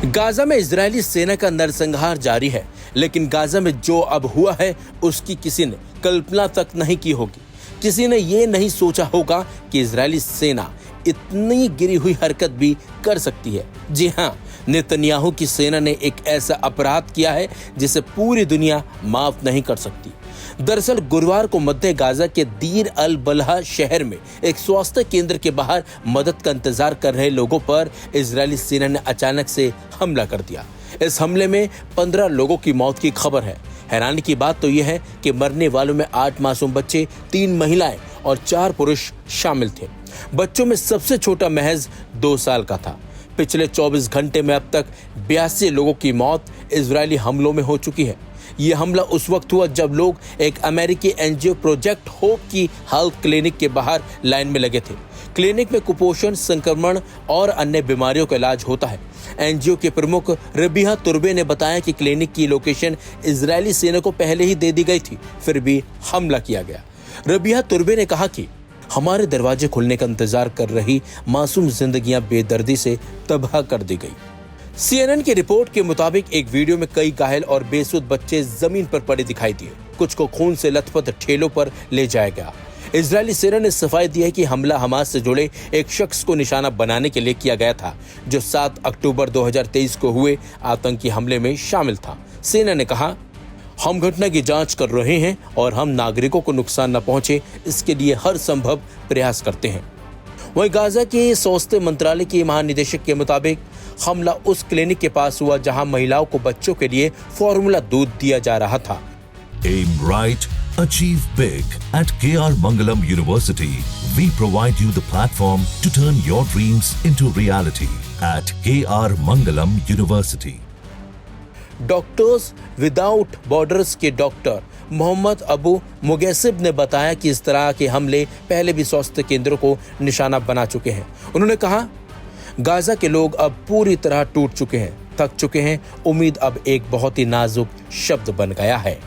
Gaza में Israeli सेना का नरसंहार जारी है, लेकिन गाजा में जो अब हुआ है उसकी किसी ने कल्पना तक नहीं की होगी। किसी ने ये नहीं सोचा होगा कि इजरायली सेना इतनी गिरी हुई हरकत भी कर सकती है। जी हाँ, नेतन्याहू की सेना ने एक ऐसा अपराध किया है जिसे पूरी दुनिया माफ नहीं कर सकती। दरअसल गुरुवार को मध्य गाजा के दीर अल बलहा शहर में एक स्वास्थ्य केंद्र के बाहर मदद का इंतजार कर रहे लोगों पर इजरायली सेना ने अचानक से हमला कर दिया। इस हमले में 15 लोगों की मौत की खबर है। हैरानी की बात तो यह है कि मरने वालों में 8 मासूम बच्चे, 3 महिलाएं और 4 पुरुष शामिल थे। बच्चों में सबसे छोटा महज 2 साल का था। पिछले 24 घंटे में अब तक 82 लोगों की मौत इजरायली हमलों में हो चुकी है। ये हमला उस वक्त हुआ जब लोग एक अमेरिकी एनजीओ प्रोजेक्ट होप की हेल्थ क्लिनिक के बाहर लाइन में लगे थे। क्लिनिक में कुपोषण, संक्रमण और अन्य बीमारियों का इलाज होता है। एनजीओ के प्रमुख रबिया तुर्बे ने बताया कि क्लिनिक की लोकेशन इजरायली सेना को पहले ही दे दी गई थी, फिर भी हमला किया गया। रबिया तुर्बे ने कहा कि हमारे दरवाजे खुलने का इंतजार कर रही मासूम जिंदगियां बेदर्दी से तबाह कर दी गई। CNN की रिपोर्ट के मुताबिक एक वीडियो में कई घायल और बेसुध बच्चे जमीन पर पड़े दिखाई दिए। कुछ को खून से लथपथ ठेलों पर ले जाया गया। इजरायली सेना ने सफाई दी है कि हमला हमास से जुड़े एक शख्स को निशाना बनाने के लिए किया गया था, जो 7 अक्टूबर 2023 को हुए आतंकी हमले में शामिल था। सेना ने कहा, हम घटना की जांच कर रहे हैं और हम नागरिकों को नुकसान न पहुंचे इसके लिए हर संभव प्रयास करते हैं। वहीं गाजा के स्वास्थ्य मंत्रालय के महानिदेशक के मुताबिक हमला उस क्लिनिक के पास हुआ जहां महिलाओं को बच्चों के लिए फॉर्मूला दूध दिया जा रहा था। Aim right, achieve big. At KR Mangalam University, we provide you the platform to turn your dreams into reality. At KR Mangalam University. Doctors without borders के डॉक्टर मोहम्मद अबू मुगैसिब ने बताया कि इस तरह के हमले पहले भी स्वास्थ्य केंद्रों को निशाना बना चुके हैं। उन्होंने कहा, गाजा के लोग अब पूरी तरह टूट चुके हैं, थक चुके हैं। उम्मीद अब एक बहुत ही नाजुक शब्द बन गया है।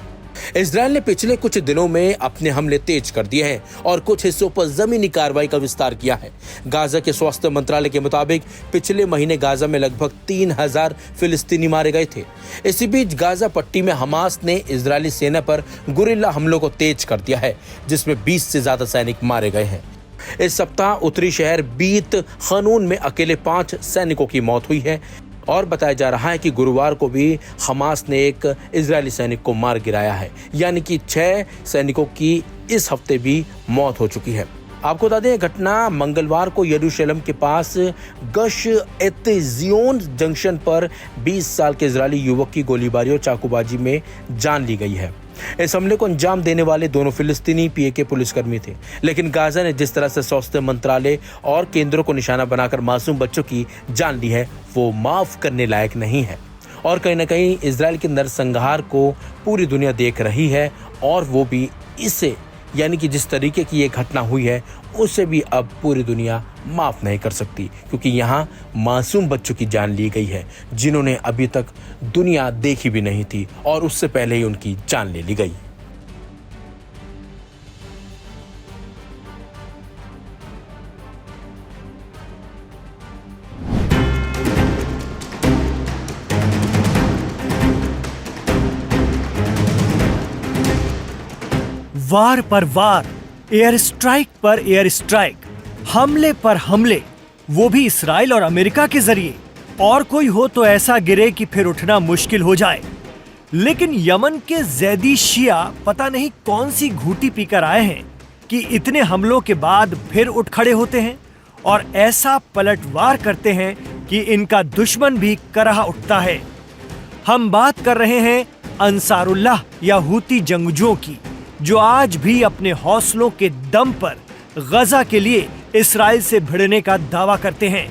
इजरायल ने पिछले कुछ दिनों में अपने हमले तेज कर दिए हैं और कुछ हिस्सों पर जमीनी कार्रवाई का विस्तार किया है। गाजा के स्वास्थ्य मंत्रालय के मुताबिक पिछले महीने गाजा में लगभग 3000 फिलिस्तीनी मारे गए थे। इसी बीच गाजा पट्टी में हमास ने इजरायली सेना पर गुरिल्ला हमलों को तेज कर दिया है, जिसमें 20 से ज्यादा सैनिक मारे गए हैं। इस सप्ताह उत्तरी शहर बीत खानून में अकेले 5 सैनिकों की मौत हुई है और बताया जा रहा है कि गुरुवार को भी हमास ने एक इजरायली सैनिक को मार गिराया है, यानी कि 6 सैनिकों की इस हफ्ते भी मौत हो चुकी है। आपको बता दें, घटना मंगलवार को यरूशलेम के पास गश एत्जियोन जंक्शन पर 20 साल के इजरायली युवक की गोलीबारी और चाकूबाजी में जान ली गई है। इस हमले को अंजाम देने वाले दोनों फिलिस्तीनी PAK पुलिसकर्मी थे, लेकिन गाजा ने जिस तरह से स्वास्थ्य मंत्रालय और केंद्रों को निशाना बनाकर मासूम बच्चों की जान ली है, वो माफ करने लायक नहीं है। और कहीं ना कहीं इजरायल के नरसंहार को पूरी दुनिया देख रही है और वो भी इसे, यानी कि जिस तरीके की ये घटना हुई है उसे भी अब पूरी दुनिया माफ नहीं कर सकती, क्योंकि यहाँ मासूम बच्चों की जान ली गई है जिन्होंने अभी तक दुनिया देखी भी नहीं थी और उससे पहले ही उनकी जान ले ली गई। वार पर वार, एयर स्ट्राइक पर एयर स्ट्राइक, हमले पर हमले, वो भी इसराइल और अमेरिका के जरिए। और कोई हो तो ऐसा गिरे कि फिर उठना मुश्किल हो जाए। लेकिन यमन के जैदी शिया पता नहीं कौन सी घूटी पीकर आए हैं कि इतने हमलों के बाद फिर उठ खड़े होते हैं और ऐसा पलटवार करते हैं कि इनका दुश्मन भी कराह उठता है। हम बात कर रहे हैं अंसारुल्लाह या हूती जंगजुओं की, जो आज भी अपने हौसलों के दम पर गजा के लिए इसराइल से भिड़ने का दावा करते हैं।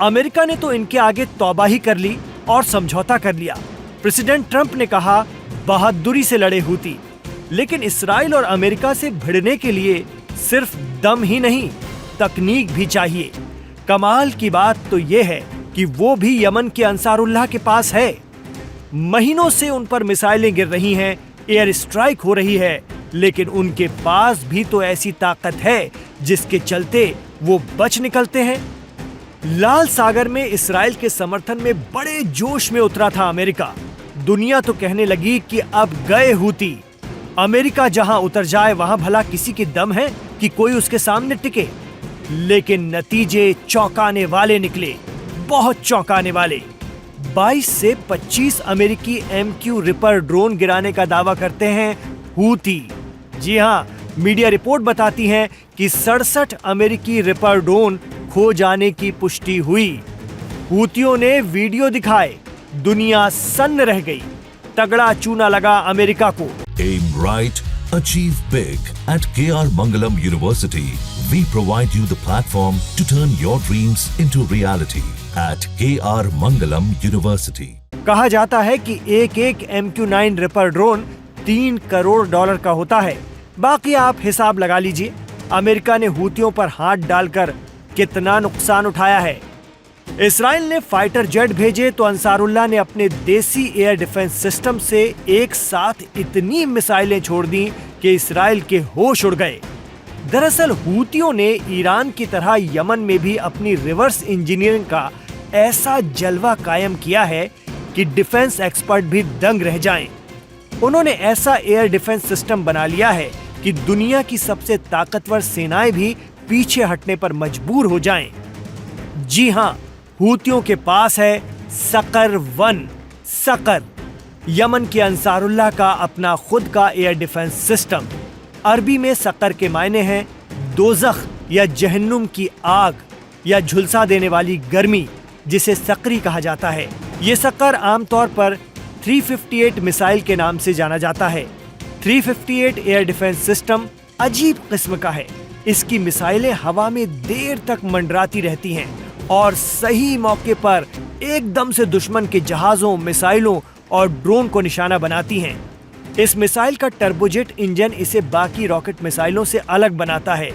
अमेरिका ने तो इनके आगे तौबा ही कर ली और समझौता कर लिया। प्रेसिडेंट ट्रंप ने कहा, बहादुरी से लड़े हूती। लेकिन इसराइल और अमेरिका से भिड़ने के लिए सिर्फ दम ही नहीं, तकनीक भी चाहिए। कमाल की बात तो यह है कि वो भी यमन के अंसारुल्लाह के पास है। महीनों से उन पर मिसाइलें गिर रही हैं, एयर स्ट्राइक हो रही है, लेकिन उनके पास भी तो ऐसी ताकत है जिसके चलते वो बच निकलते हैं। लाल सागर में इसराइल के समर्थन में बड़े जोश में उतरा था अमेरिका। दुनिया तो कहने लगी कि अब गए हूती। अमेरिका जहां उतर जाए वहां भला किसी की दम है कि कोई उसके सामने टिके। लेकिन नतीजे चौंकाने वाले निकले, बहुत चौंकाने वाले। 22 से 25 अमेरिकी MQ रिपर ड्रोन गिराने का दावा करते हैं हूती। जी हां, मीडिया रिपोर्ट बताती है कि 67 अमेरिकी रिपर ड्रोन खो जाने की पुष्टि हुई। हूतियों ने वीडियो दिखाए, दुनिया सन्न रह गई। तगड़ा चूना लगा अमेरिका को। Aim right, achieve big. At KR Mangalam University, we provide you the platform to turn your dreams into reality. At KR Mangalam University. कहा जाता है कि एक MQ-9 रिपर ड्रोन $3 करोड़ का होता है। बाकी आप हिसाब लगा लीजिए, अमेरिका ने हूतियों पर हाथ डालकर कितना नुकसान उठाया है। इसराइल ने फाइटर जेट भेजे तो अंसारुल्लाह ने अपने देसी एयर डिफेंस सिस्टम से एक साथ इतनी मिसाइलें छोड़ दी कि इसराइल के होश उड़ गए। दरअसल हूतियों ने ईरान की तरह यमन में भी अपनी रिवर्स इंजीनियरिंग का ऐसा जलवा कायम किया है कि डिफेंस एक्सपर्ट भी दंग रह जाएं। उन्होंने ऐसा एयर डिफेंस सिस्टम बना लिया है कि दुनिया की सबसे ताकतवर सेनाएं भी पीछे हटने पर मजबूर हो जाएं। जी हां, हूतियों के पास है सकर 1। सकर यमन के अंसारुल्लाह का अपना खुद का एयर डिफेंस सिस्टम। अरबी में सकर के मायने हैं दोज़ख या जहन्नुम की आग या झुलसा देने वाली गर्मी, जिसे सकरी कहा जाता है। ये सकर आमतौर पर 358 मिसाइल के नाम से जाना जाता है। 358 एयर डिफेंस सिस्टम अजीब किस्म का है। इसकी मिसाइलें हवा में देर तक मंडराती रहती हैं और सही मौके पर एकदम से दुश्मन के जहाजों, मिसाइलों और ड्रोन को निशाना बनाती हैं। इस मिसाइल का टर्बोजेट इंजन इसे बाकी रॉकेट मिसाइलों से अलग बनाता है।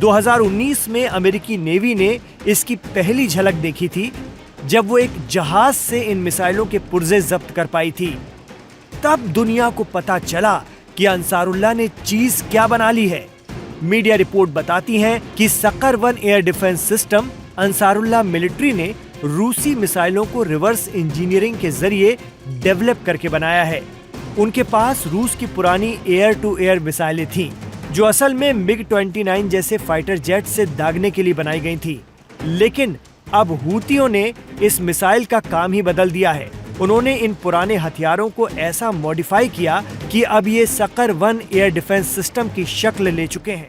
2019 में अमेरिकी नेवी ने इसकी पहली झलक देखी थी, जब वो एक जहाज से इन मिसाइलों के पुर्जे जब्त कर पाई थी। तब दुनिया को पता चला कि अंसारुल्लाह ने चीज क्या बना ली है। मीडिया रिपोर्ट बताती है कि sucker 1 air defence system Ansarullah military ने रूसी मिसाइलों को रिवर्स इंजीनियरिंग के जरिए डेवलप करके बनाया है। उनके पास रूस की पुरानी एयर टू एयर मिसाइलें थीं, जो असल में MiG-29 जैसे फाइटर जेट से दागने के लिए बनाई गई थी। लेकिन अब हूतियों ने इस मिसाइल का काम ही बदल दिया है। उन्होंने इन पुराने हथियारों को ऐसा मॉडिफाई किया कि अब ये सकर 1 एयर डिफेंस सिस्टम की शक्ल ले चुके हैं।